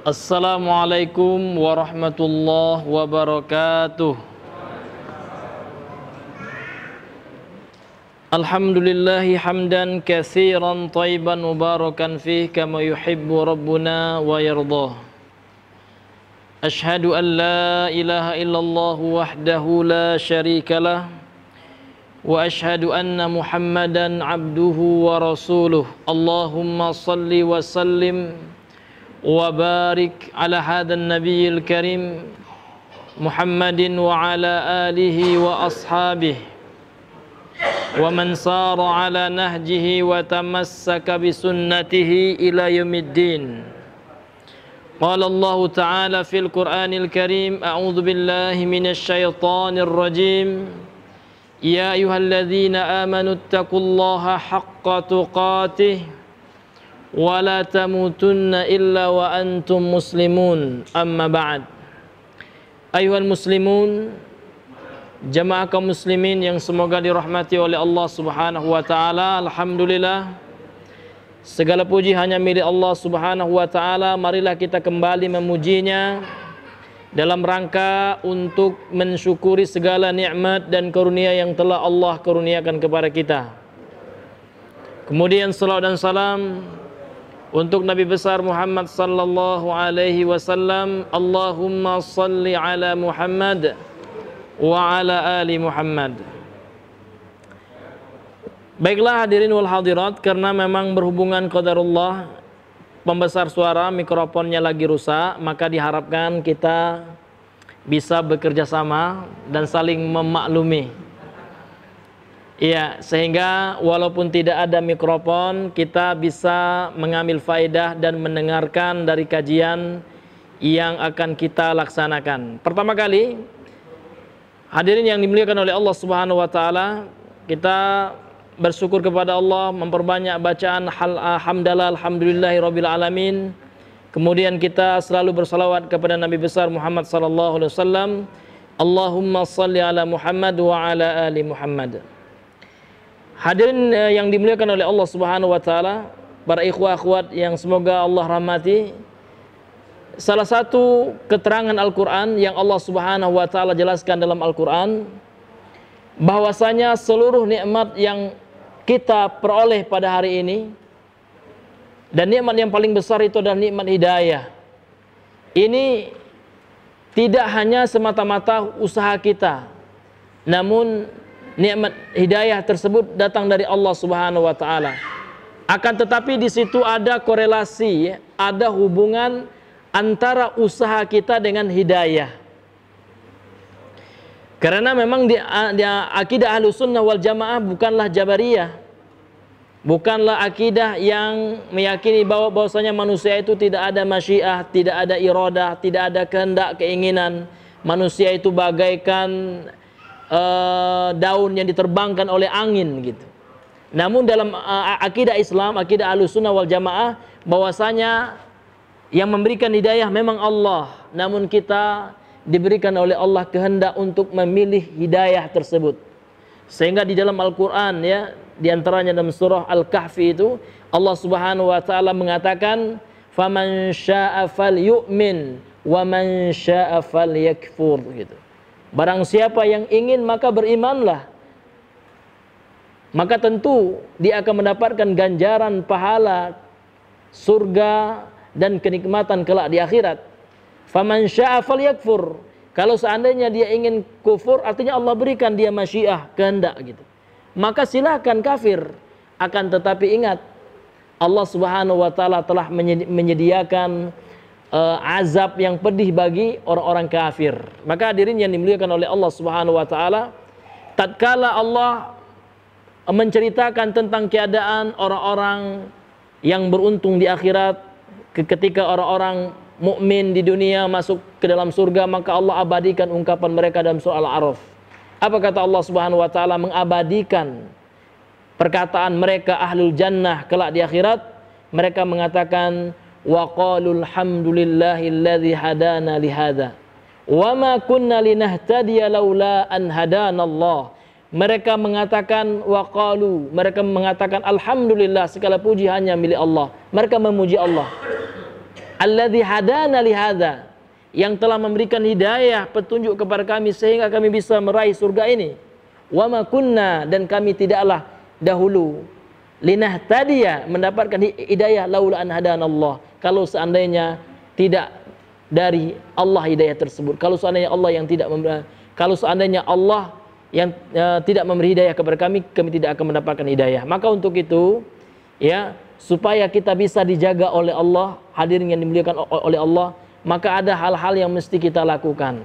Assalamualaikum warahmatullahi wabarakatuh. Alhamdulillahi hamdan katsiran thayyiban mubarakan fih kama yuhibbu rabbuna wa yardah. Ashhadu an la ilaha illallah wahdahu la syarikalah wa ashhadu anna Muhammadan abduhu wa rasuluh. Allahumma salli wa sallim wa barik ala hadan nabiyil karim Muhammadin wa ala alihi wa ashabihi wa man sara ala nahjihi wa tamassaka bi sunnatihi ila yaumiddin. Qala Allah ta'ala fil Qur'anil Karim, a'udzu billahi minasy syaithanir rajim. Ya ayyuhalladzina amanu taqullaha haqqa tuqatih wa la tamutunna illa wa antum muslimun. Amma ba'd. Ayuhal muslimun, jamaah kaum muslimin yang semoga dirahmati oleh Allah Subhanahu wa taala. Alhamdulillah, segala puji hanya milik Allah Subhanahu wa taala. Marilah kita kembali memujinya dalam rangka untuk mensyukuri segala nikmat dan karunia yang telah Allah karuniakan kepada kita. Kemudian salawat dan salam untuk Nabi besar Muhammad sallallahu alaihi wasallam. Allahumma salli ala Muhammad wa ala ali Muhammad. Baiklah hadirin wal hadirat, karena memang berhubungan qadarullah pembesar suara mikrofonnya lagi rusak, maka diharapkan kita bisa bekerja sama dan saling memaklumi. Iya, sehingga walaupun tidak ada mikrofon, kita bisa mengambil faedah dan mendengarkan dari kajian yang akan kita laksanakan. Pertama kali, hadirin yang dimuliakan oleh Allah Subhanahu wa taala, kita bersyukur kepada Allah, memperbanyak bacaan hamdalah alhamdulillahirabbil alamin. Kemudian kita selalu bersalawat kepada Nabi besar Muhammad sallallahu alaihi wasallam. Allahumma shalli ala Muhammad wa ala ali Muhammad. Hadirin yang dimuliakan oleh Allah Subhanahu wa taala, para ikhwah akhwat yang semoga Allah rahmati. Salah satu keterangan Al-Qur'an yang Allah Subhanahu wa taala jelaskan dalam Al-Qur'an, bahwasanya seluruh nikmat yang kita peroleh pada hari ini, dan nikmat yang paling besar itu adalah nikmat hidayah. Ini tidak hanya semata-mata usaha kita, namun nikmat hidayah tersebut datang dari Allah Subhanahu wa taala. Akan tetapi di situ ada korelasi, ada hubungan antara usaha kita dengan hidayah. Karena memang di akidah Ahlussunnah wal Jamaah bukanlah Jabariyah. Bukanlah akidah yang meyakini bahwasanya manusia itu tidak ada masyiah, tidak ada iradah, tidak ada kehendak, keinginan. Manusia itu bagaikan daun yang diterbangkan oleh angin gitu. Namun dalam akidah Islam, akidah Ahlussunnah wal Jamaah, bahwasanya yang memberikan hidayah memang Allah, namun kita diberikan oleh Allah kehendak untuk memilih hidayah tersebut. Sehingga di dalam Al-Qur'an, ya, di antaranya dalam surah Al-Kahfi itu Allah Subhanahu wa taala mengatakan, "Faman syaa'a falyu'min wa man syaa'a falyakfur," gitu. Barang siapa yang ingin maka berimanlah, maka tentu dia akan mendapatkan ganjaran pahala, surga dan kenikmatan kelak di akhirat. Faman syaa'a falyakfur. Kalau seandainya dia ingin kufur, artinya Allah berikan dia masyiah, kehendak gitu. Maka silakan kafir. Akan tetapi ingat, Allah Subhanahu wa taala telah menyediakan azab yang pedih bagi orang-orang kafir. Maka hadirin yang dimuliakan oleh Allah Subhanahu wa taala, tatkala Allah menceritakan tentang keadaan orang-orang yang beruntung di akhirat, ketika orang-orang mukmin di dunia masuk ke dalam surga, maka Allah abadikan ungkapan mereka dalam surah Al-A'raf. Apa kata Allah Subhanahu wa taala? Mengabadikan perkataan mereka ahlul jannah kelak di akhirat. Mereka mengatakan, wa qalul hamdulillahilladzi hadana lihada wa ma kunna linahtadiya laula an hadanallah. Mereka mengatakan waqalu, mereka mengatakan alhamdulillah, segala puji hanya milik Allah. Mereka memuji Allah. alladzi hadana li hadza, yang telah memberikan hidayah, petunjuk kepada kami sehingga kami bisa meraih surga ini. Wa ma kunna, dan kami tidaklah dahulu linahtadiya, mendapatkan hidayah, laula an hadanallah, kalau seandainya tidak dari Allah hidayah tersebut. Kalau seandainya Allah yang tidak kalau seandainya Allah yang tidak memberi hidayah kepada kami, kami tidak akan mendapatkan hidayah. Maka untuk itu, ya, supaya kita bisa dijaga oleh Allah, hadirin yang dimuliakan oleh Allah, maka ada hal-hal yang mesti kita lakukan.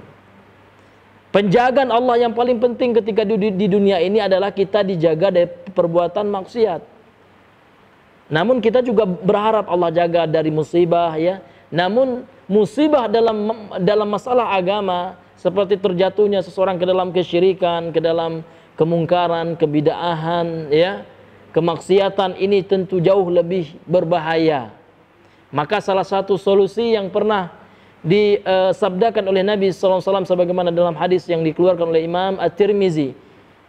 Penjagaan Allah yang paling penting ketika di dunia ini adalah kita dijaga dari perbuatan maksiat. Namun kita juga berharap Allah jaga dari musibah, ya. Namun musibah dalam masalah agama, seperti terjatuhnya seseorang ke dalam kesyirikan, ke dalam kemungkaran, kebid'ahan, ya, kemaksiatan, ini tentu jauh lebih berbahaya. Maka salah satu solusi yang pernah disabdakan oleh Nabi SAW sebagaimana dalam hadis yang dikeluarkan oleh Imam At-Tirmizi,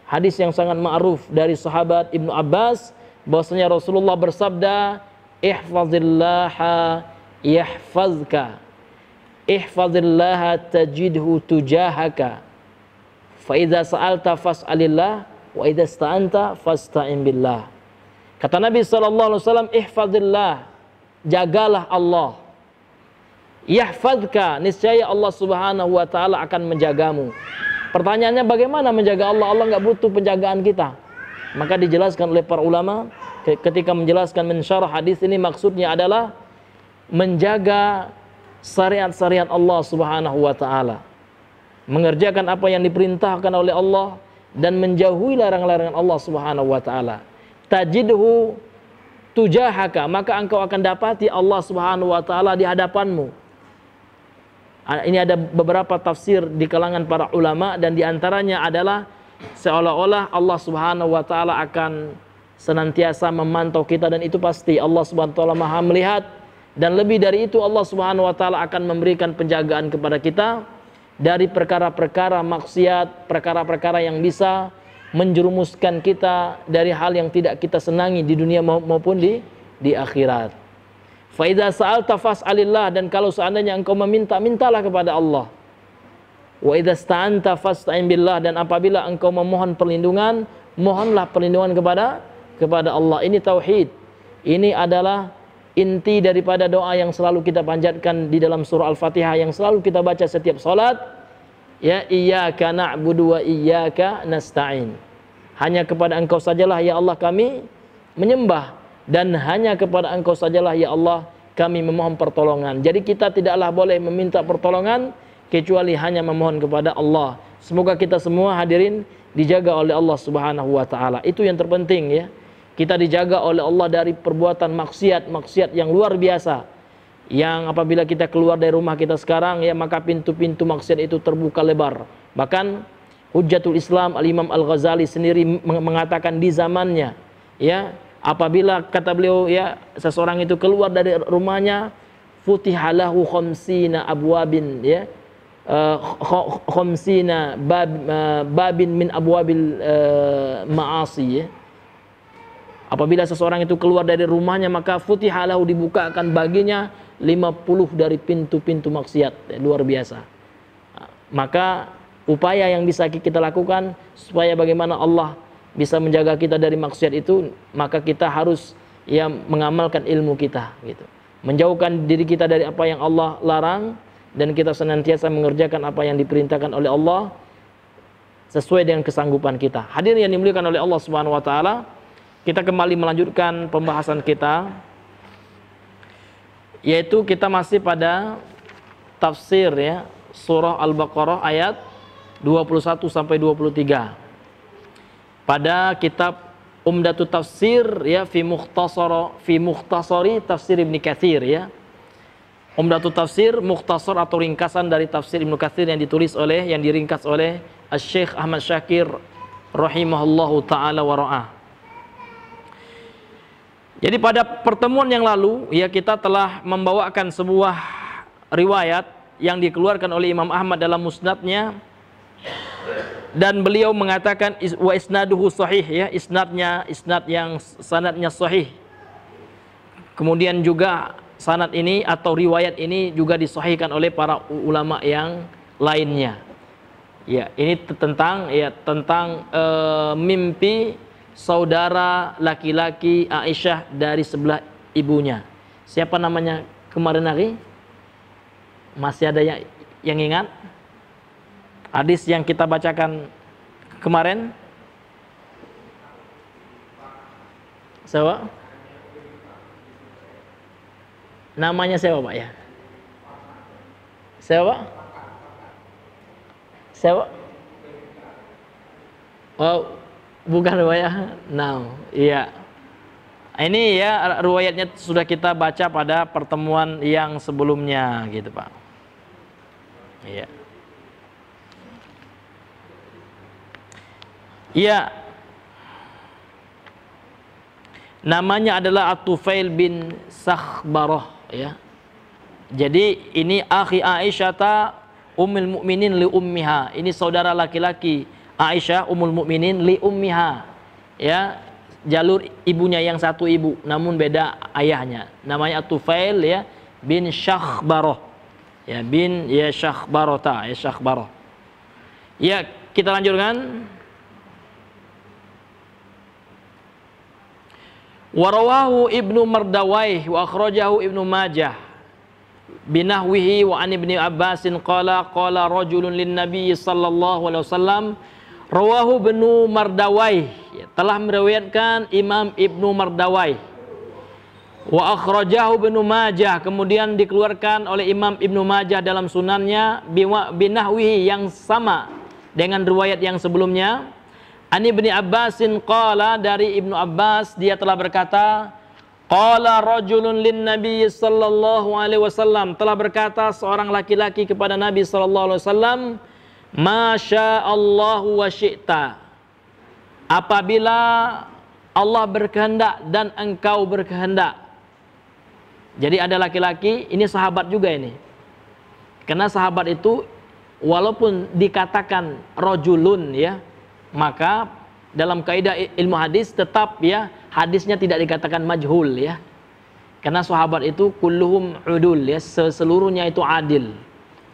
hadis yang sangat ma'ruf dari sahabat Ibnu Abbas, bahwasanya Rasulullah bersabda, ihfazillaha yahfazka, ihfazillaha tajidhu tujahaka, fa idza sa'alta fas'alillah, wa idza ista'anta fasta'in billah. Kata Nabi SAW, ihfazillah, jagalah Allah. Yahfazka, niscaya Allah Subhanahu wa taala akan menjagamu. Pertanyaannya, bagaimana menjaga Allah? Allah nggak butuh penjagaan kita. Maka dijelaskan oleh para ulama ketika menjelaskan mensyarah hadis ini, maksudnya adalah menjaga syariat-syariat Allah Subhanahu wa taala, mengerjakan apa yang diperintahkan oleh Allah dan menjauhi larangan-larangan Allah Subhanahu wa taala. Tajidhu tujahaka, maka engkau akan dapati Allah Subhanahu wa taala di hadapanmu. Ini ada beberapa tafsir di kalangan para ulama, dan diantaranya adalah seolah-olah Allah Subhanahu wa taala akan senantiasa memantau kita, dan itu pasti Allah Subhanahu wa taala Maha melihat. Dan lebih dari itu, Allah Subhanahu wa taala akan memberikan penjagaan kepada kita dari perkara-perkara maksiat, perkara-perkara yang bisa menjerumuskan kita dari hal yang tidak kita senangi di dunia maupun di akhirat. Fa idza sa'alta fas'alillah, dan kalau seandainya engkau meminta, mintalah kepada Allah. Wa idza sta'anta fasta'in billah, dan apabila engkau memohon perlindungan, mohonlah perlindungan kepada Allah. Ini tauhid. Ini adalah inti daripada doa yang selalu kita panjatkan di dalam surah Al-Fatihah, yang selalu kita baca setiap salat. Ya, iyyaka na'budu wa iyyaka nasta'in. Hanya kepada engkau sajalah ya Allah kami menyembah, dan hanya kepada engkau sajalah ya Allah kami memohon pertolongan. Jadi kita tidaklah boleh meminta pertolongan kecuali hanya memohon kepada Allah. Semoga kita semua hadirin dijaga oleh Allah Subhanahu wa taala. Itu yang terpenting, ya. Kita dijaga oleh Allah dari perbuatan maksiat yang luar biasa, yang apabila kita keluar dari rumah kita sekarang, ya, maka pintu-pintu maksiat itu terbuka lebar. Bahkan Hujjatul Islam Al-Imam Al-Ghazali sendiri mengatakan di zamannya, ya, apabila kata beliau, ya, seseorang itu keluar dari rumahnya, futihalahu khamsina abwabin, ya, khamsina babin min abwabil ma'asi, ya. Apabila seseorang itu keluar dari rumahnya, maka futihalahu, dibukakan baginya 50 dari pintu-pintu maksiat, ya, luar biasa. Maka upaya yang bisa kita lakukan supaya bagaimana Allah bisa menjaga kita dari maksiat itu, maka kita harus, ya, mengamalkan ilmu kita, gitu. Menjauhkan diri kita dari apa yang Allah larang, dan kita senantiasa mengerjakan apa yang diperintahkan oleh Allah sesuai dengan kesanggupan kita. Hadirin yang dimuliakan oleh Allah Subhanahu wa taala, kita kembali melanjutkan pembahasan kita, yaitu kita masih pada tafsir, ya, surah Al-Baqarah ayat 21 sampai 23. Pada kitab Umdatut Tafsir, ya, fi mukhtasari tafsir Ibnu Katsir, ya. Umdatut Tafsir, mukhtasar atau ringkasan dari tafsir Ibnu Katsir yang diringkas oleh Asy-Syaikh Ahmad Syakir rahimahullahu taala wa ra'ah. Jadi pada pertemuan yang lalu, ya, kita telah membawakan sebuah riwayat yang dikeluarkan oleh Imam Ahmad dalam musnadnya, dan beliau mengatakan wa isnaduhu sahih, ya, isnad yang sanadnya sahih. Kemudian juga sanad ini atau riwayat ini juga disahihkan oleh para ulama yang lainnya. Ya, ini tentang mimpi saudara laki-laki Aisyah dari sebelah ibunya. Siapa namanya kemarin hari? Masih ada yang ingat? Hadis yang kita bacakan kemarin? Siapa? Namanya siapa Pak ya? Siapa? Siapa? Oh, bukan Pak ya? Nah, iya. Ini ya riwayatnya sudah kita baca pada pertemuan yang sebelumnya gitu Pak. Iya. Iya. Namanya adalah At-Tufail bin Sakhbarah ya. Jadi ini akhi Aisyah ummul mukminin li ummiha. Ini saudara laki-laki Aisyah ummul mukminin li ummiha. Ya, jalur ibunya yang satu ibu namun beda ayahnya. Namanya At-Tufail ya bin Sakhbarah. Ya, bin ya Sakhbarata, ya Sakhbarah. Ya, kita lanjutkan. Warawahu Ibnu Mardawaih wa akhrajahu Ibnu Majah binahwihi wa an Ibni Abbasin qala qala rajulun lin Nabi sallallahu alaihi wasallam. Rawahu Ibnu Mardawaih, telah meriwayatkan Imam Ibnu Mardawaih. Wa akhrajahu Ibnu Majah, kemudian dikeluarkan oleh Imam Ibnu Majah dalam sunannya binahwihi yang sama dengan riwayat yang sebelumnya. Ani Ibni Abbasin qala, dari Ibnu Abbas dia telah berkata, qala rajulun lin Nabi sallallahu alaihi wasallam, telah berkata seorang laki-laki kepada Nabi sallallahu alaihi wasallam, masya Allahu wa syi'ta, apabila Allah berkehendak dan engkau berkehendak. Jadi ada laki-laki, ini sahabat juga ini. Karena sahabat itu walaupun dikatakan rajulun ya, maka dalam kaidah ilmu hadis tetap ya hadisnya tidak dikatakan majhul ya. Karena sahabat itu kulluhum udul ya, seluruhnya itu adil.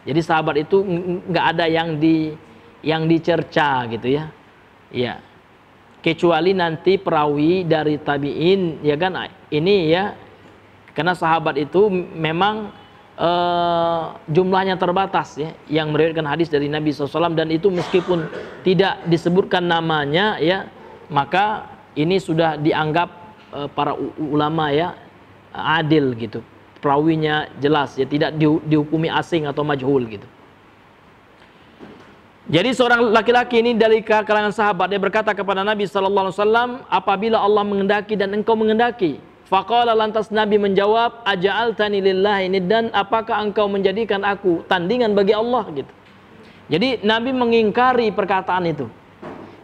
Jadi sahabat itu nggak ada yang dicerca gitu ya. Ya. Kecuali nanti perawi dari tabi'in ya kan, ini ya. Karena sahabat itu memang jumlahnya terbatas ya, yang meriwayatkan hadis dari Nabi SAW, dan itu meskipun tidak disebutkan namanya ya, maka ini sudah dianggap para ulama ya adil gitu, perawinya jelas ya, tidak dihukumi asing atau majhul gitu. Jadi seorang laki-laki ini dari kalangan sahabat, dia berkata kepada Nabi SAW, apabila Allah menghendaki dan engkau menghendaki. Faqala, lantas Nabi menjawab, aja'altani lillahi niddan, apakah engkau menjadikan aku tandingan bagi Allah gitu. Jadi Nabi mengingkari perkataan itu,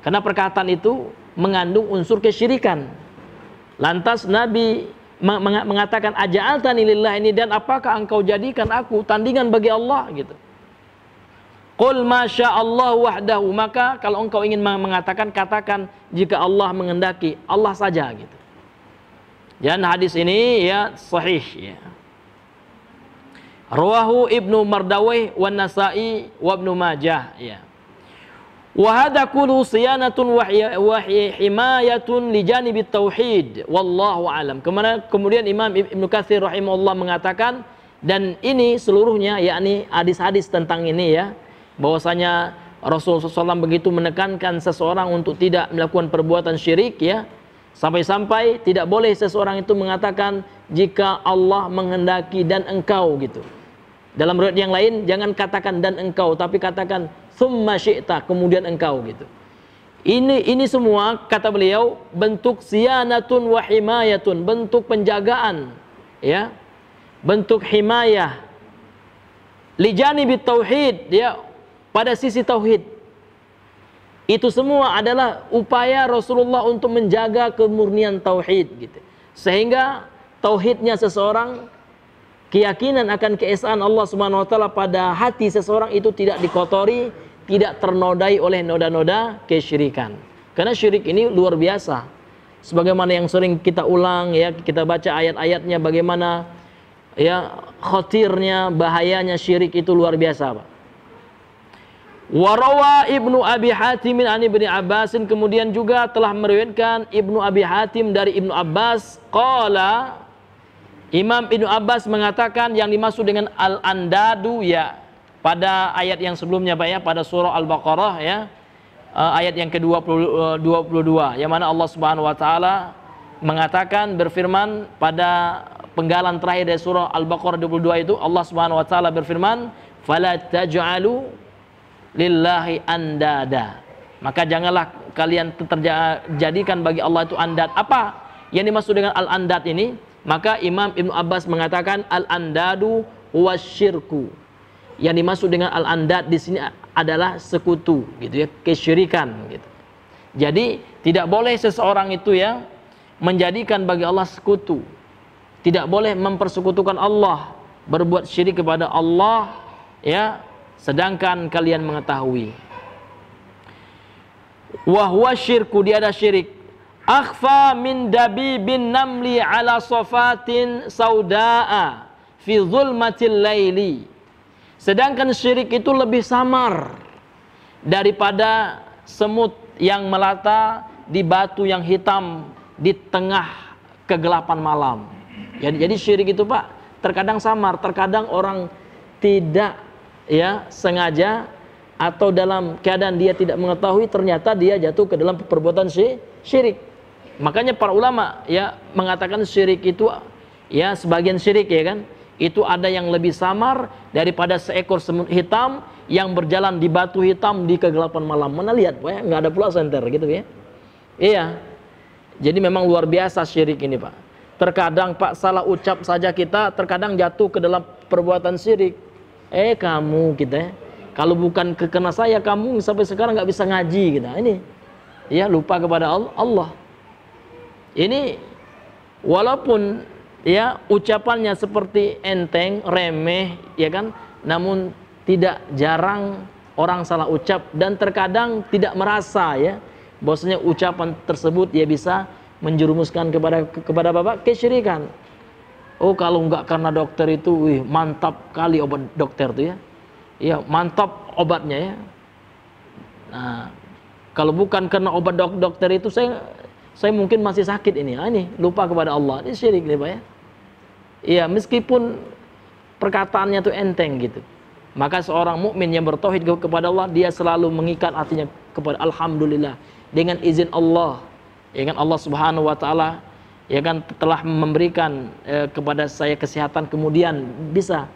karena perkataan itu mengandung unsur kesyirikan. Lantas Nabi mengatakan, aja'altani lillahi niddan, apakah engkau jadikan aku tandingan bagi Allah gitu. Qul masya Allah wahdahu, maka kalau engkau ingin mengatakan, katakan jika Allah menghendaki, Allah saja gitu. Dan hadis ini ya sahih ya. Rawahu Ibnu Mardawaih wa Nasa'i wa Ibnu Majah ya. Wa hadha kullu siyanatun wa himayatun li janibi tauhid wallahu alam. Kemudian Imam Ibnu Katsir rahimahullah mengatakan, dan ini seluruhnya yakni hadis-hadis tentang ini ya, bahwasanya Rasulullah SAW begitu menekankan seseorang untuk tidak melakukan perbuatan syirik ya. Sampai-sampai tidak boleh seseorang itu mengatakan jika Allah menghendaki dan engkau gitu. Dalam riwayat yang lain jangan katakan dan engkau, tapi katakan tsumma syi'ta, kemudian engkau gitu. Ini semua kata beliau bentuk siyanatun wa himayatun, bentuk penjagaan ya. Bentuk himayah li janibi tauhid ya, pada sisi tauhid. Itu semua adalah upaya Rasulullah untuk menjaga kemurnian tauhid gitu. Sehingga tauhidnya seseorang, keyakinan akan keesaan Allah Subhanahu wa taala pada hati seseorang itu tidak dikotori, tidak ternodai oleh noda-noda kesyirikan. Karena syirik ini luar biasa. Sebagaimana yang sering kita ulang ya, kita baca ayat-ayatnya, bagaimana ya khatirnya, bahayanya syirik itu luar biasa, Pak. Warawa Ibnu Abi Hatim an Ibnu Abbas, kemudian juga telah meriwayatkan Ibnu Abi Hatim dari Ibnu Abbas, qala, Imam Ibnu Abbas mengatakan yang dimaksud dengan al-andadu ya pada ayat yang sebelumnya, Pak, ya, pada surah Al-Baqarah, ya, ayat yang ke-22, yang mana Allah Subhanahu wa taala mengatakan, berfirman pada penggalan terakhir dari surah Al-Baqarah 22 itu, Allah Subhanahu wa taala berfirman, fala taj'alu lillahi andada, maka janganlah kalian terjadikan bagi Allah itu andad. Apa yang dimaksud dengan al-andad ini? Maka Imam Ibnu Abbas mengatakan al-andadu wasyirku. Yang dimaksud dengan al-andad di sini adalah sekutu, gitu ya, kesyirikan, gitu. Jadi tidak boleh seseorang itu ya menjadikan bagi Allah sekutu. Tidak boleh mempersekutukan Allah, berbuat syirik kepada Allah, ya, sedangkan kalian mengetahui. Wa huwa syirku, dia ada syirik. Akhfa min dabibin namli ala sofatin sauda'a fi zulmatil laili. Sedangkan syirik itu lebih samar daripada semut yang melata di batu yang hitam di tengah kegelapan malam. Jadi syirik itu, Pak, terkadang samar, terkadang orang tidak ya sengaja atau dalam keadaan dia tidak mengetahui, ternyata dia jatuh ke dalam perbuatan syirik. Makanya para ulama ya mengatakan syirik itu ya sebagian syirik ya kan, itu ada yang lebih samar daripada seekor semut hitam yang berjalan di batu hitam di kegelapan malam. Mana lihat, Pak, ya, nggak ada pula senter gitu ya. Iya. Jadi memang luar biasa syirik ini, Pak. Terkadang, Pak, salah ucap saja kita terkadang jatuh ke dalam perbuatan syirik. Kamu kita ya, kalau bukan kekena saya kamu sampai sekarang nggak bisa ngaji kita. Ini ya lupa kepada Allah. Ini walaupun ya ucapannya seperti enteng, remeh, ya kan, namun tidak jarang orang salah ucap dan terkadang tidak merasa ya bahwasanya ucapan tersebut ya bisa menjerumuskan kepada Bapak kesyirikan. Oh, kalau enggak karena dokter itu, wih, mantap kali obat dokter tuh ya. Iya, mantap obatnya ya. Nah, kalau bukan karena obat dokter itu saya mungkin masih sakit ini. Ini lupa kepada Allah. Ini syirik nih, Pak ya. Iya, meskipun perkataannya tuh enteng gitu. Maka seorang mukmin yang bertauhid kepada Allah, dia selalu mengikat hatinya kepada alhamdulillah dengan izin Allah. Ya kan, Allah Subhanahu wa taala ya kan telah memberikan kepada saya kesehatan, kemudian bisa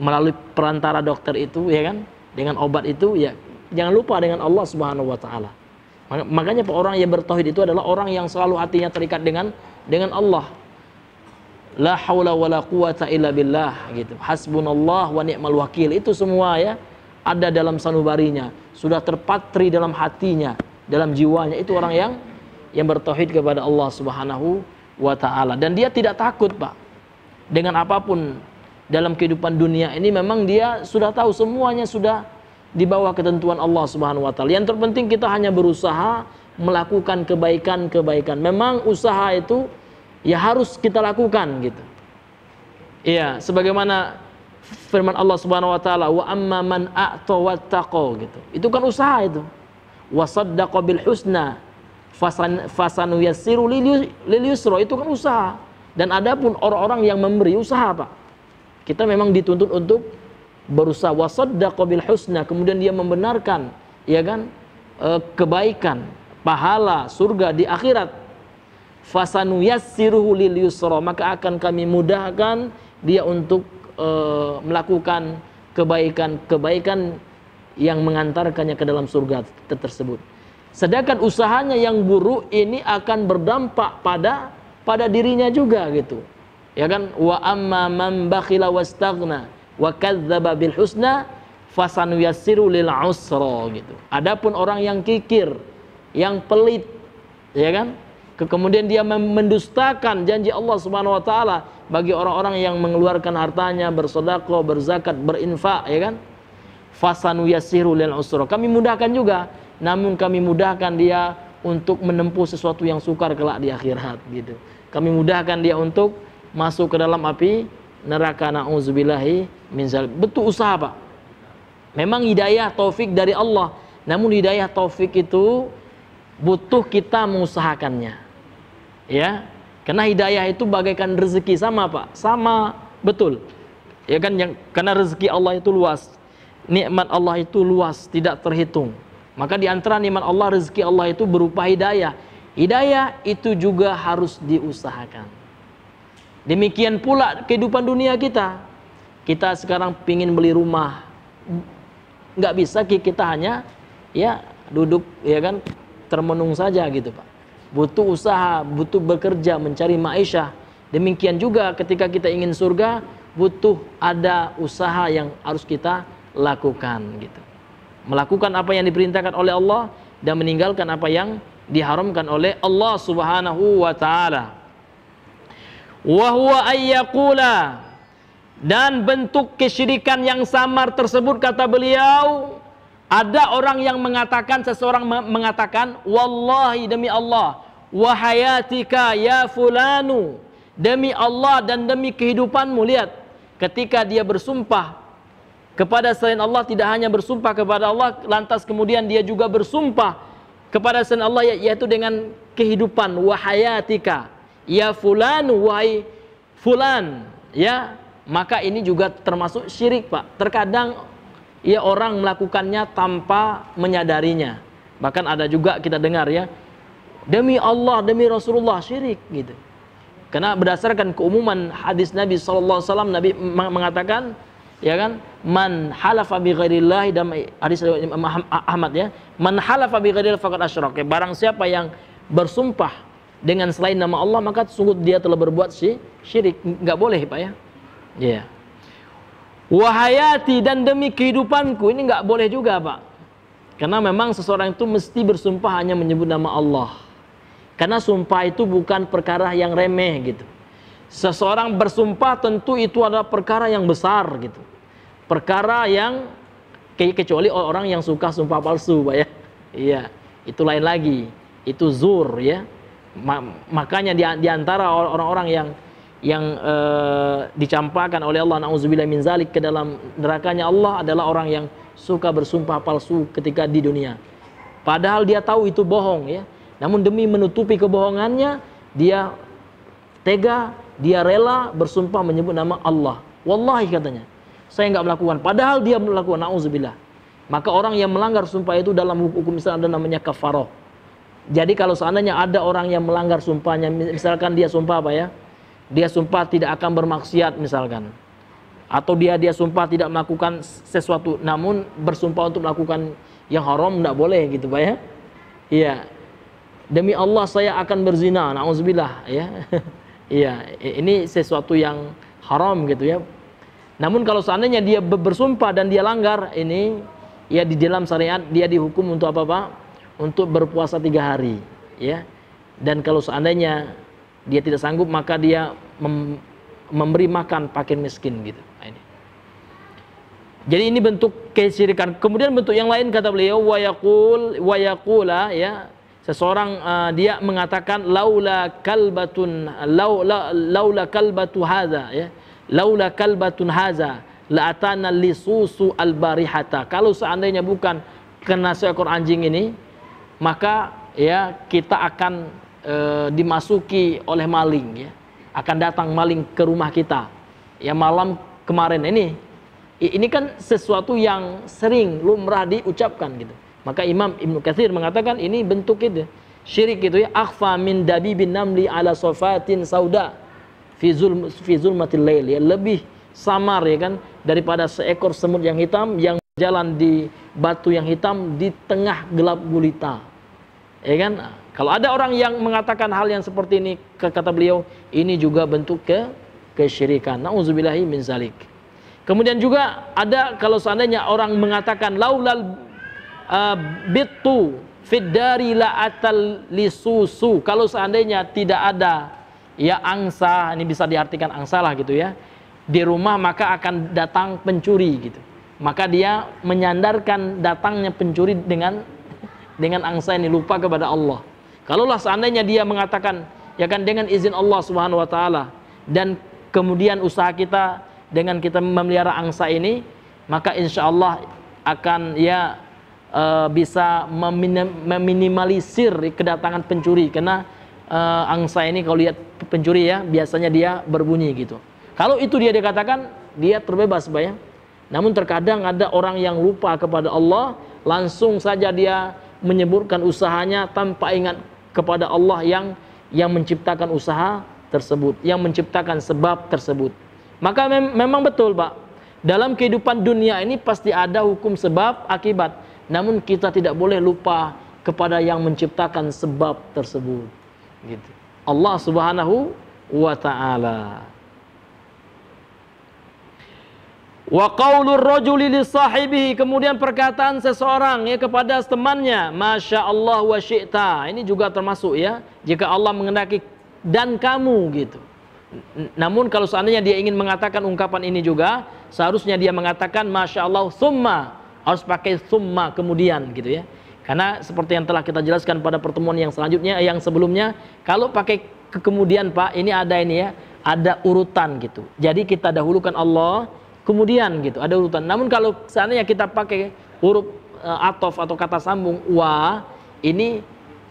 melalui perantara dokter itu ya kan, dengan obat itu ya jangan lupa dengan Allah Subhanahu wa taala. Makanya orang yang bertauhid itu adalah orang yang selalu hatinya terikat dengan Allah. La haula wala quwata illa billah gitu. Hasbunallah wa ni'mal wakil. Itu semua ya ada dalam sanubarinya, sudah terpatri dalam hatinya, dalam jiwanya. Itu orang yang bertauhid kepada Allah Subhanahu wa taala, dan dia tidak takut, Pak, dengan apapun dalam kehidupan dunia ini. Memang dia sudah tahu semuanya sudah di bawah ketentuan Allah Subhanahu wa taala. Yang terpenting kita hanya berusaha melakukan kebaikan-kebaikan. Memang usaha itu ya harus kita lakukan gitu. Iya, sebagaimana firman Allah Subhanahu wa taala, wa amma man a'ta wattaqa gitu. Itu kan usaha itu. Wa saddaqa bil husna fasanu yassiru lil yusra, itu kan usaha. Dan adapun orang-orang yang memberi usaha, Pak, kita memang dituntut untuk berusaha. Wasaddaqa bil husna, kemudian dia membenarkan ya kan kebaikan, pahala, surga di akhirat. Fasanu yassiruhu lil yusra, maka akan kami mudahkan dia untuk melakukan kebaikan yang mengantarkannya ke dalam surga tersebut. Sedangkan usahanya yang buruk ini akan berdampak pada dirinya juga gitu. Ya kan, wa amma man bakhila wastaghna wa kadzdzaba bil husna fasanuyassiru lil usra gitu. Adapun orang yang kikir, yang pelit, ya kan, kemudian dia mendustakan janji Allah Subhanahu wa taala bagi orang-orang yang mengeluarkan hartanya, bersedekah, berzakat, berinfak, ya kan, fasanuyassiru lil usra, kami mudahkan juga, namun kami mudahkan dia untuk menempuh sesuatu yang sukar kelak di akhirat gitu. Kami mudahkan dia untuk masuk ke dalam api neraka. Na'udzubillahi min zalik. Butuh usaha, Pak. Memang hidayah taufik dari Allah, namun hidayah taufik itu butuh kita mengusahakannya. Ya. Karena hidayah itu bagaikan rezeki, sama Pak, sama betul. Ya kan, karena rezeki Allah itu luas. Nikmat Allah itu luas, tidak terhitung. Maka di antara nikmat Allah, rezeki Allah itu berupa hidayah. Hidayah itu juga harus diusahakan. Demikian pula kehidupan dunia kita. Kita sekarang pingin beli rumah, nggak bisa kita hanya ya duduk ya kan termenung saja gitu Pak. Butuh usaha, butuh bekerja mencari maisha. Demikian juga ketika kita ingin surga, butuh ada usaha yang harus kita lakukan gitu. Melakukan apa yang diperintahkan oleh Allah dan meninggalkan apa yang diharamkan oleh Allah Subhanahu wa taala. Wa huwa ayyaqula, dan bentuk kesyirikan yang samar tersebut kata beliau, ada orang yang mengatakan, seseorang mengatakan, wallahi demi Allah, wa hayatika ya fulanu, demi Allah dan demi kehidupanmu. Lihat, ketika dia bersumpah kepada selain Allah, tidak hanya bersumpah kepada Allah, lantas kemudian dia juga bersumpah kepada selain Allah, yaitu dengan kehidupan. Wa hayatika ya fulanu, wahai fulan, ya, maka ini juga termasuk syirik Pak. Terkadang ya orang melakukannya tanpa menyadarinya. Bahkan ada juga kita dengar ya, demi Allah, demi Rasulullah, syirik gitu. Karena berdasarkan keumuman hadis Nabi SAW, Nabi mengatakan, ya kan, man halafa bi ghairillah, dan hadis Imam Ahmad ya, man halafa bi ghairillah faqad asyrak. Barang siapa yang bersumpah dengan selain nama Allah, maka sungguh dia telah berbuat syirik. Enggak boleh Pak ya. Ya. Yeah. Wahayati, dan demi kehidupanku, ini nggak boleh juga Pak. Karena memang seseorang itu mesti bersumpah hanya menyebut nama Allah. Karena sumpah itu bukan perkara yang remeh gitu. Seseorang bersumpah tentu itu adalah perkara yang besar gitu. Perkara yang kecuali orang yang suka sumpah palsu Pak ya. Iya, itu lain lagi. Itu zur ya. Makanya di antara orang-orang yang dicampakkan oleh Allah, na'udzubillah min zalik, ke dalam nerakanya Allah adalah orang yang suka bersumpah palsu ketika di dunia. Padahal dia tahu itu bohong ya. Namun demi menutupi kebohongannya, dia tega, dia rela bersumpah menyebut nama Allah. Wallahi katanya, saya nggak melakukan. Padahal dia melakukan, na'udzubillah. Maka orang yang melanggar sumpah itu dalam hukum Islam ada namanya kafaroh. Jadi kalau seandainya ada orang yang melanggar sumpahnya, misalkan dia sumpah apa ya, dia sumpah tidak akan bermaksiat misalkan, atau dia sumpah tidak melakukan sesuatu, namun bersumpah untuk melakukan yang haram, tidak boleh gitu Pak ya. Iya, demi Allah saya akan berzina, na'udzubillah ya. Iya, ini sesuatu yang haram gitu ya. Namun kalau seandainya dia bersumpah dan dia langgar, ini ya di dalam syariat dia dihukum untuk apa Pak? Untuk berpuasa 3 hari ya. Dan kalau seandainya dia tidak sanggup, maka dia memberi makan fakir miskin gitu. Nah, ini. Jadi ini bentuk kesyirikan. Kemudian bentuk yang lain kata beliau, wa yaqula ya, seseorang dia mengatakan laula kalbatun laula kalbatu hadza ya, laula kalbatun hadza la atana lisusu albarihata. Kalau seandainya bukan kena seekor anjing ini, maka ya kita akan dimasuki oleh maling ya. Akan datang maling ke rumah kita ya malam kemarin. Ini kan sesuatu yang sering lumrah diucapkan gitu. Maka Imam Ibnu Katsir mengatakan ini bentuk itu syirik gitu ya. Akhfa min dabibin namli ala sofatin sauda fi zulmatil lail ya, lebih samar ya kan daripada seekor semut yang hitam yang berjalan di batu yang hitam di tengah gelap gulita. Ya kan? Kalau ada orang yang mengatakan hal yang seperti ini, kata beliau, ini juga bentuk kesyirikan. Na'udzubillahi min zalik. Kemudian juga ada kalau seandainya orang mengatakan laulal bitu fid dari la atal lisusu. Kalau seandainya tidak ada ya angsa, ini bisa diartikan angsa lah gitu ya, di rumah maka akan datang pencuri gitu. Maka dia menyandarkan datangnya pencuri dengan angsa ini, lupa kepada Allah. Kalaulah seandainya dia mengatakan ya kan dengan izin Allah Subhanahu wa taala dan kemudian usaha kita dengan kita memelihara angsa ini, maka insya Allah akan bisa meminimalisir kedatangan pencuri. Karena angsa ini kalau lihat pencuri ya, biasanya dia berbunyi gitu. Kalau itu dia dikatakan, dia terbebas Pak ya. Namun terkadang ada orang yang lupa kepada Allah, langsung saja dia menyebutkan usahanya tanpa ingat kepada Allah yang menciptakan usaha tersebut, yang menciptakan sebab tersebut. Maka memang betul Pak, dalam kehidupan dunia ini pasti ada hukum sebab akibat. Namun kita tidak boleh lupa kepada yang menciptakan sebab tersebut. Gitu. Allah Subhanahu wa ta'ala. Wa qaulur rajuli li sahibihi, kemudian perkataan seseorang ya kepada temannya, masya Allah wa syi'ta. Ini juga termasuk ya, jika Allah mengendaki dan kamu gitu. Namun kalau seandainya dia ingin mengatakan ungkapan ini juga, seharusnya dia mengatakan masya Allah summa, harus pakai summa kemudian gitu ya. Karena seperti yang telah kita jelaskan pada pertemuan yang selanjutnya, yang sebelumnya, kalau pakai kemudian Pak, ini ya, ada urutan gitu. Jadi kita dahulukan Allah, kemudian gitu, ada urutan. Namun kalau seandainya kita pakai huruf atof atau kata sambung wa, ini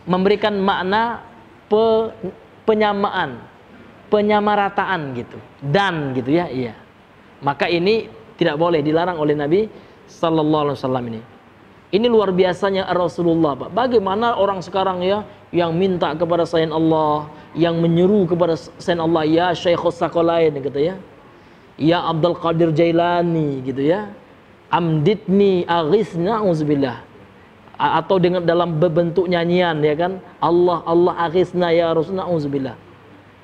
memberikan makna penyamaan, penyamarataan gitu, dan gitu ya, iya. Maka ini tidak boleh, dilarang oleh Nabi Sallallahu Alaihi Wasallam ini. Ini luar biasanya Rasulullah Pak. Bagaimana orang sekarang ya, yang minta kepada selain Allah, yang menyeru kepada selain Allah, ya Syekhus Sakolain gitu ya. Ya Abdul Qadir Jailani gitu ya, amditni aghisna auzubillah, atau dengan dalam bentuk nyanyian ya kan, Allah aghisna ya Rasulullah auzubillah,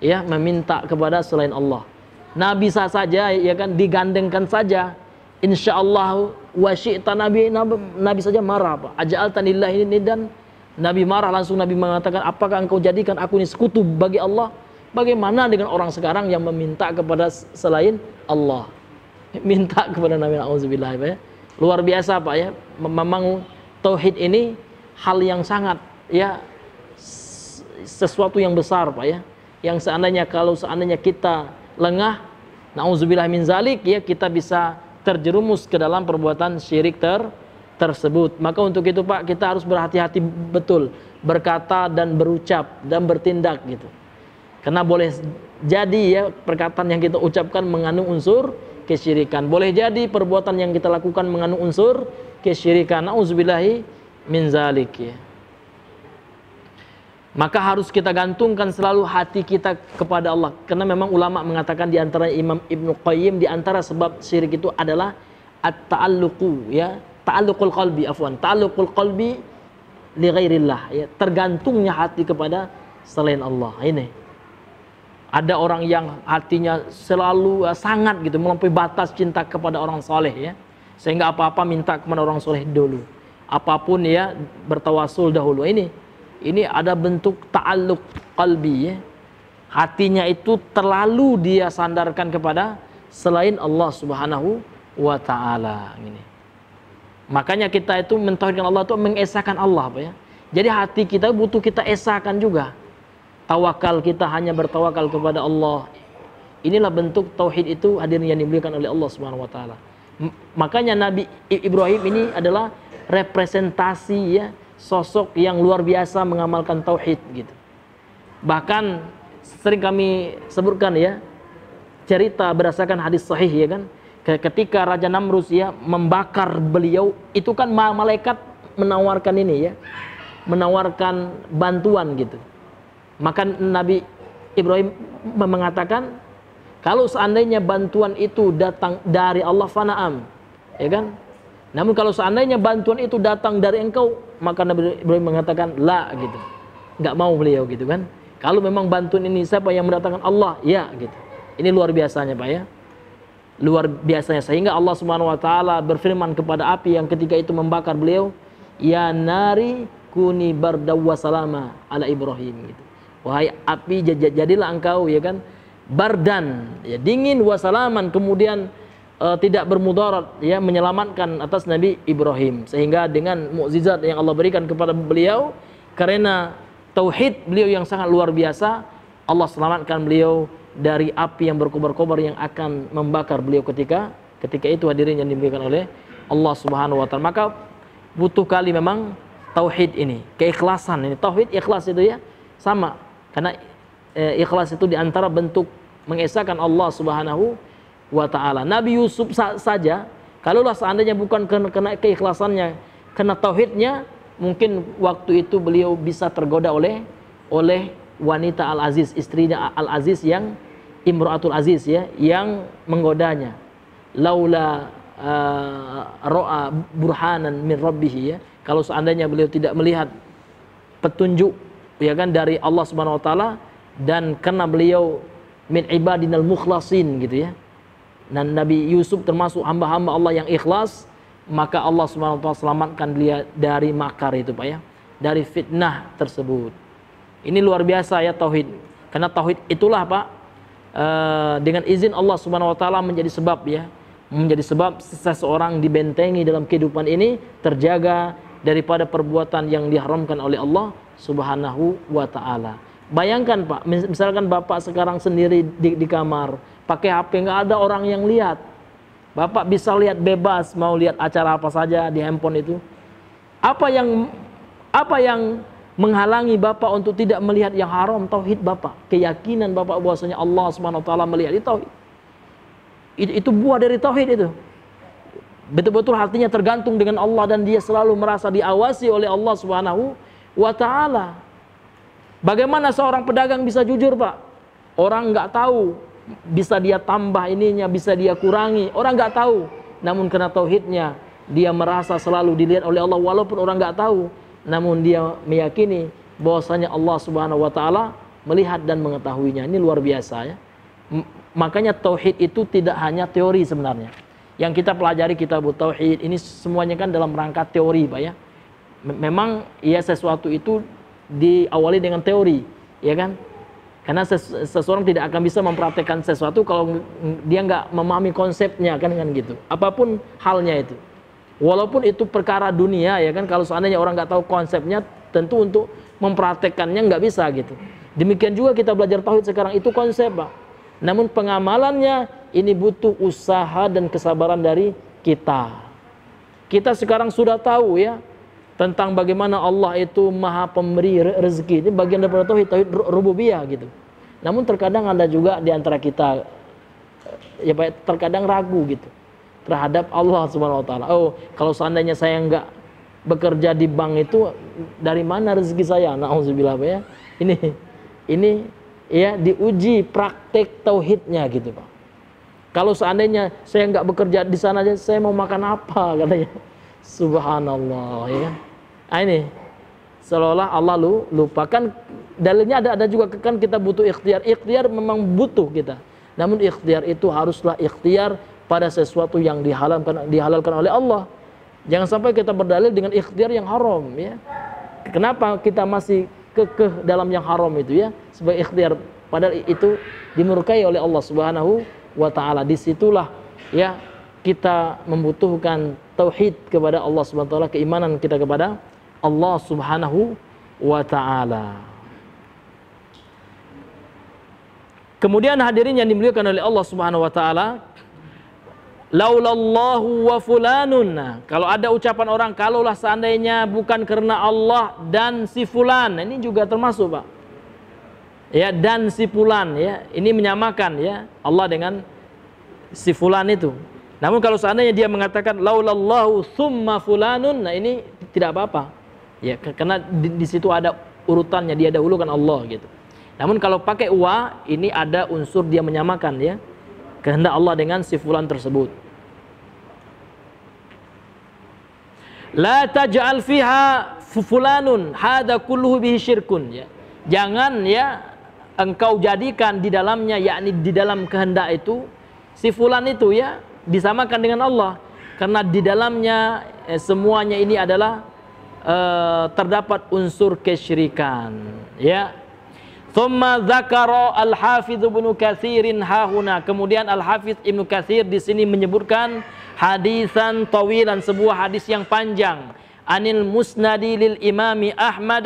ya meminta kepada selain Allah. Nabi saja ya kan, digandengkan saja, insyaallah wa syi'ta, Nabi saja marah Pak, aja'altanillahi niddan, Nabi marah, langsung Nabi mengatakan, apakah engkau jadikan aku ini sekutu bagi Allah? Bagaimana dengan orang sekarang yang meminta kepada selain Allah? Minta kepada Nabi, auzubillah Pak ya. Luar biasa Pak ya. Memang tauhid ini hal yang sangat ya, sesuatu yang besar Pak ya. Yang kalau seandainya kita lengah, nauzubillah min zalik ya, kita bisa terjerumus ke dalam perbuatan syirik tersebut. Maka untuk itu Pak, kita harus berhati-hati betul berkata dan berucap dan bertindak gitu. Karena boleh jadi ya, perkataan yang kita ucapkan mengandung unsur kesyirikan. Boleh jadi perbuatan yang kita lakukan mengandung unsur kesyirikan. Nauzubillahi min zalik ya. Maka harus kita gantungkan selalu hati kita kepada Allah. Karena memang ulama mengatakan, di antara Imam Ibnu Qayyim, di antara sebab syirik itu adalah at-ta'alluqu ya, ta'alluqul qalbi ta'alluqul qalbi li ghairillah ya, tergantungnya hati kepada selain Allah. Ini ada orang yang hatinya selalu sangat gitu, melampaui batas cinta kepada orang soleh ya, sehingga apa-apa minta kepada orang soleh dulu, apapun ya bertawasul dahulu. Ini ada bentuk ta'alluq qalbi ya, hatinya itu terlalu dia sandarkan kepada selain Allah Subhanahu wa ta'ala. Makanya kita itu mentauhidkan Allah itu mengesahkan Allah Pak ya. Jadi hati kita butuh kita esahkan juga. Tawakal kita hanya bertawakal kepada Allah. Inilah bentuk tauhid itu hadirin yang dimuliakan oleh Allah Subhanahu wa taala. Makanya Nabi Ibrahim ini adalah representasi ya, sosok yang luar biasa mengamalkan tauhid gitu. Bahkan sering kami sebutkan ya, cerita berdasarkan hadis sahih ya kan, ketika Raja Namrus ya membakar beliau, itu kan malaikat menawarkan ini ya, menawarkan bantuan gitu. Maka Nabi Ibrahim mengatakan, kalau seandainya bantuan itu datang dari Allah fana'am, ya kan? Namun kalau seandainya bantuan itu datang dari engkau, maka Nabi Ibrahim mengatakan la gitu, nggak mau beliau gitu kan. Kalau memang bantuan ini siapa yang mendatangkan? Allah, ya gitu. Ini luar biasanya Pak ya, luar biasanya, sehingga Allah Subhanahu wa taala berfirman kepada api yang ketika itu membakar beliau, ya nari kuni bardaw wa salama ala Ibrahim gitu. Wahai api, jadilah engkau ya kan bardan ya, dingin, wasalaman, kemudian tidak bermudarat ya, menyelamatkan atas Nabi Ibrahim. Sehingga dengan mukjizat yang Allah berikan kepada beliau, karena tauhid beliau yang sangat luar biasa, Allah selamatkan beliau dari api yang berkobar-kobar yang akan membakar beliau ketika itu, hadirin yang dimuliakan oleh Allah Subhanahu wa taala. Maka butuh kali memang tauhid ini, keikhlasan ini. Tauhid ikhlas itu ya sama. Karena ikhlas itu diantara bentuk mengesahkan Allah Subhanahu wa taala. Nabi Yusuf saja, kalaulah seandainya bukan kena keikhlasannya, kena tauhidnya, mungkin waktu itu beliau bisa tergoda oleh wanita Al-Aziz, istrinya Al-Aziz yang Imra'atul Aziz ya, yang menggodanya. Laula ra'a burhanan min rabbih ya. Kalau seandainya beliau tidak melihat petunjuk ya kan dari Allah Subhanahu wa taala, dan karena beliau min ibadinal mukhlasin gitu ya. Dan Nabi Yusuf termasuk hamba-hamba Allah yang ikhlas, maka Allah Subhanahu wa taala selamatkan dia dari makar itu Pak ya, dari fitnah tersebut. Ini luar biasa ya tauhid. Karena tauhid itulah Pak, dengan izin Allah Subhanahu wa taala menjadi sebab ya, menjadi sebab seseorang dibentengi dalam kehidupan ini, terjaga daripada perbuatan yang diharamkan oleh Allah Subhanahu wa taala. Bayangkan Pak, misalkan Bapak sekarang sendiri di kamar, pakai HP, nggak ada orang yang lihat. Bapak bisa lihat bebas, mau lihat acara apa saja di handphone itu. Apa yang menghalangi Bapak untuk tidak melihat yang haram? Tauhid Bapak, keyakinan Bapak bahwasanya Allah Subhanahu wa taala melihat. Itu tauhid. Itu buah dari tauhid itu. Betul-betul hatinya tergantung dengan Allah dan dia selalu merasa diawasi oleh Allah Subhanahu wa taala. Bagaimana seorang pedagang bisa jujur Pak? Orang nggak tahu, bisa dia tambah ininya, bisa dia kurangi, orang nggak tahu. Namun karena tauhidnya, dia merasa selalu dilihat oleh Allah walaupun orang nggak tahu. Namun dia meyakini bahwasanya Allah Subhanahu wa taala melihat dan mengetahuinya. Ini luar biasa ya. Makanya tauhid itu tidak hanya teori sebenarnya. Yang kita pelajari kitab tauhid ini semuanya kan dalam rangka teori Pak ya. Memang ya sesuatu itu diawali dengan teori, ya kan? Karena seseorang tidak akan bisa mempraktekkan sesuatu kalau dia nggak memahami konsepnya, kan gitu. Apapun halnya itu, walaupun itu perkara dunia, ya kan? Kalau seandainya orang nggak tahu konsepnya, tentu untuk mempraktekkannya nggak bisa gitu. Demikian juga kita belajar tauhid sekarang, itu konsep Pak. Namun pengamalannya ini butuh usaha dan kesabaran dari kita. Kita sekarang sudah tahu ya tentang bagaimana Allah itu maha pemberi rezeki. Ini bagian daripada tauhid rububiyah gitu. Namun terkadang ada juga di antara kita ya terkadang ragu gitu terhadap Allah Subhanahu wa taala. Oh, kalau seandainya saya enggak bekerja di bank itu, dari mana rezeki saya? Nauzubillah ya. Ini ya diuji praktek tauhidnya gitu Pak. Kalau seandainya saya enggak bekerja di sana aja, saya mau makan apa katanya. Subhanallah ya. Nah, ini seolah-olah Allah lupa. Kan dalilnya ada juga kan kita butuh ikhtiar. Ikhtiar memang butuh kita. Namun ikhtiar itu haruslah ikhtiar pada sesuatu yang dihalalkan oleh Allah. Jangan sampai kita berdalil dengan ikhtiar yang haram ya. Kenapa kita masih kekeh dalam yang haram itu ya? Sebagai ikhtiar, padahal itu dimurkai oleh Allah Subhanahu wa taala. Disitulah ya kita membutuhkan tauhid kepada Allah Subhanahu wa taala, keimanan kita kepada Allah Subhanahu wa taala. Kemudian hadirin yang dimuliakan oleh Allah Subhanahu wa taala, laulallahu wa fulanun. Nah, kalau ada ucapan orang, kalaulah seandainya bukan karena Allah dan si fulan, ini juga termasuk Pak. Ya, dan si fulan ya, ini menyamakan ya Allah dengan si fulan itu. Namun kalau seandainya dia mengatakan laulallahu summa fulanun, nah ini tidak apa-apa. Ya, karena di situ ada urutannya, dia dahulukan Allah gitu. Namun kalau pakai wa, ini ada unsur dia menyamakan ya kehendak Allah dengan si fulan tersebut. La taj'al fiha fulanun hadza kulluhu bihi syirkun ya. Jangan ya engkau jadikan di dalamnya, yakni di dalam kehendak itu si fulan itu ya disamakan dengan Allah, karena di dalamnya semuanya ini adalah terdapat unsur kesyirikan ya. Thumma dzakara al-Hafidz Ibnu Katsirin hahuna. Kemudian Al-Hafidz Ibnu Katsir di sini menyebutkan hadisan tawilan, sebuah hadis yang panjang, anil musnadi lil imami Ahmad,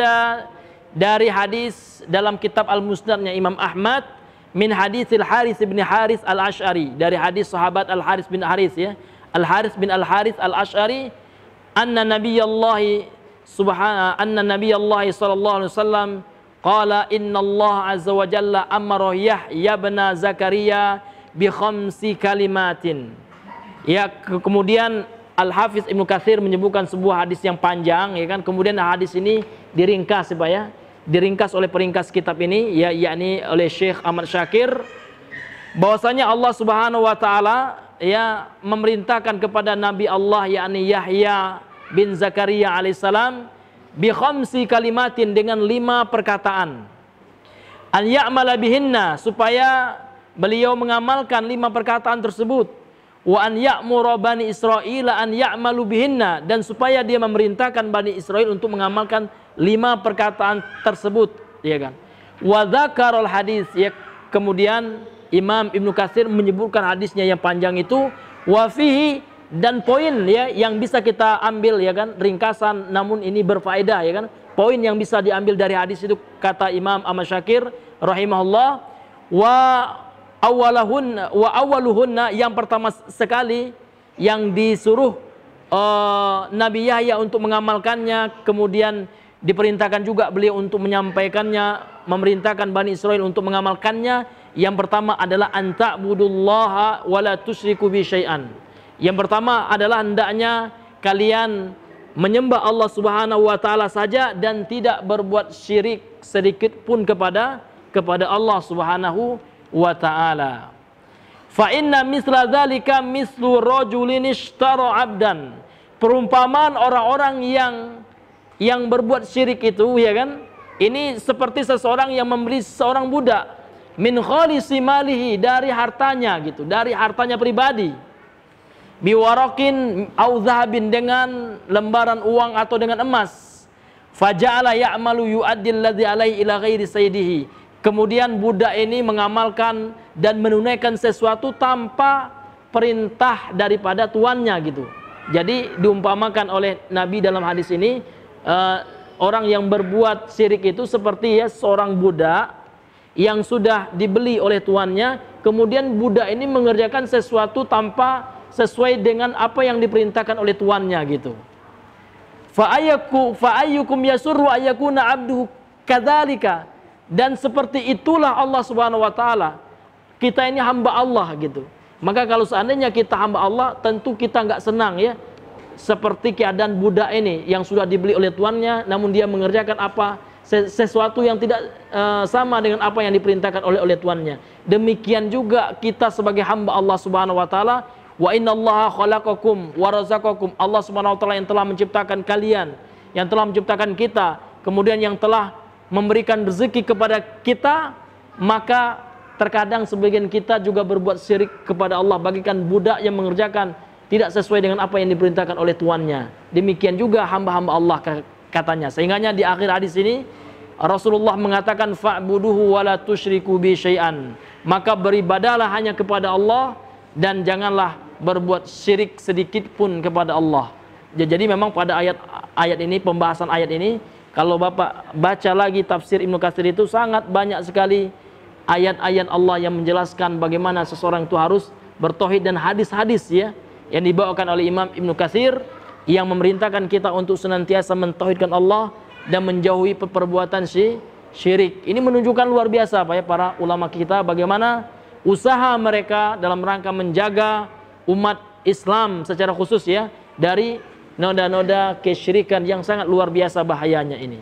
dari hadis dalam kitab al-musnadnya Imam Ahmad, min haditsil Harits bin Harits al-Asy'ari, dari hadis sahabat Al-Harits bin Harits ya. Al-Harits bin Al-Harits al-Asy'ari, anna Nabiyallahi sallallahu alaihi wasallam qala innallaha azza wa jalla amara Yahya bin Zakaria bi khamsi kalimatin. Ya, kemudian Al-Hafiz Ibnu Katsir menyebutkan sebuah hadis yang panjang ya kan. Kemudian hadis ini diringkas Pak ya. Diringkas oleh peringkas kitab ini ya, yakni oleh Syekh Ahmad Syakir, bahwasanya Allah Subhanahu wa taala ya memerintahkan kepada Nabi Allah yakni Yahya bin Zakaria alaihissalam bi khamsi kalimatin, dengan 5 perkataan. An ya'mala bihinna, supaya beliau mengamalkan 5 perkataan tersebut. Wa an ya'muru bani Israil an ya'malu bihinna, dan supaya dia memerintahkan Bani Israel untuk mengamalkan 5 perkataan tersebut, ya kan. Wa dzakarul hadis, ya, kemudian Imam Ibnu Katsir menyebutkan hadisnya yang panjang itu, wa fihi, dan poin ya yang bisa kita ambil ya kan, ringkasan namun ini berfaedah ya kan. Poin yang bisa diambil dari hadis itu, kata Imam Ahmad Syakir rahimahullah, wa awaluhunna, yang pertama sekali yang disuruh Nabi Yahya untuk mengamalkannya, kemudian diperintahkan juga beliau untuk menyampaikannya, memerintahkan Bani Israel untuk mengamalkannya. Yang pertama adalah anta'budullaha wa la tusyriku bi syai'an. Yang pertama adalah hendaknya kalian menyembah Allah Subhanahu wa taala saja dan tidak berbuat syirik sedikit pun kepada Allah Subhanahu wa taala. Fa inna misla dzalika mislu rajulin ishtara 'abdan. Perumpamaan orang-orang yang berbuat syirik itu ya kan, ini seperti seseorang yang membeli seorang budak min khalisi malihi, dari hartanya gitu, dari hartanya pribadi, biwarakin au zahabin, dengan lembaran uang atau dengan emas. Faja'ala ya'malu yu'addil ladzi alaihi ila ghairi sayyidihi. Kemudian budak ini mengamalkan dan menunaikan sesuatu tanpa perintah daripada tuannya gitu. Jadi diumpamakan oleh Nabi dalam hadis ini, orang yang berbuat syirik itu seperti ya seorang budak yang sudah dibeli oleh tuannya, kemudian budak ini mengerjakan sesuatu tanpa sesuai dengan apa yang diperintahkan oleh tuannya gitu. Fa ayyukum yasurru ayyakuna abduhu kadzalika, dan seperti itulah Allah Subhanahu wa taala. Kita ini hamba Allah gitu. Maka kalau seandainya kita hamba Allah, tentu kita nggak senang ya, seperti keadaan budak ini yang sudah dibeli oleh tuannya, namun dia mengerjakan sesuatu yang tidak sama dengan apa yang diperintahkan oleh tuannya. Demikian juga kita sebagai hamba Allah Subhanahu wa taala. Wa innallaha khalaqakum wa razaqakum. Allah Subhanahu wa taala yang telah menciptakan kalian, yang telah menciptakan kita, kemudian yang telah memberikan rezeki kepada kita. Maka terkadang sebagian kita juga berbuat syirik kepada Allah, bagikan budak yang mengerjakan tidak sesuai dengan apa yang diperintahkan oleh tuannya. Demikian juga hamba-hamba Allah katanya. Sehingganya di akhir hadis ini Rasulullah mengatakan fa'buduhu wa la tusyriku bi syai'an. Maka beribadahlah hanya kepada Allah dan janganlah berbuat syirik sedikit pun kepada Allah. Jadi memang pada ayat ini, pembahasan ayat ini, kalau Bapak baca lagi tafsir Ibnu Katsir itu sangat banyak sekali ayat-ayat Allah yang menjelaskan bagaimana seseorang itu harus bertauhid, dan hadis-hadis ya yang dibawakan oleh Imam Ibnu Katsir yang memerintahkan kita untuk senantiasa mentauhidkan Allah dan menjauhi perbuatan syirik. Ini menunjukkan luar biasa Pak ya, para ulama kita, bagaimana usaha mereka dalam rangka menjaga umat Islam secara khusus ya dari noda-noda kesyirikan yang sangat luar biasa bahayanya ini.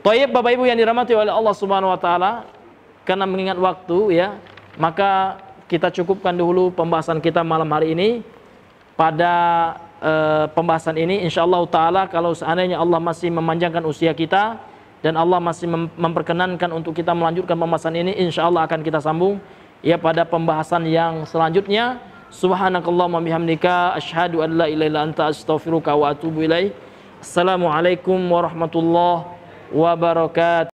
Thayyib, Bapak Ibu yang dirahmati oleh Allah Subhanahu wa taala, karena mengingat waktu ya, maka kita cukupkan dulu pembahasan kita malam hari ini. Pada pembahasan ini insyaallah taala, kalau seandainya Allah masih memanjangkan usia kita dan Allah masih memperkenankan untuk kita melanjutkan pembahasan ini, insyaallah akan kita sambung ya pada pembahasan yang selanjutnya. Subhanakallahumma bihamdika asyhadu an la ilaha illa anta astaghfiruka wa atubu ilaik. Assalamualaikum warahmatullahi wabarakatuh.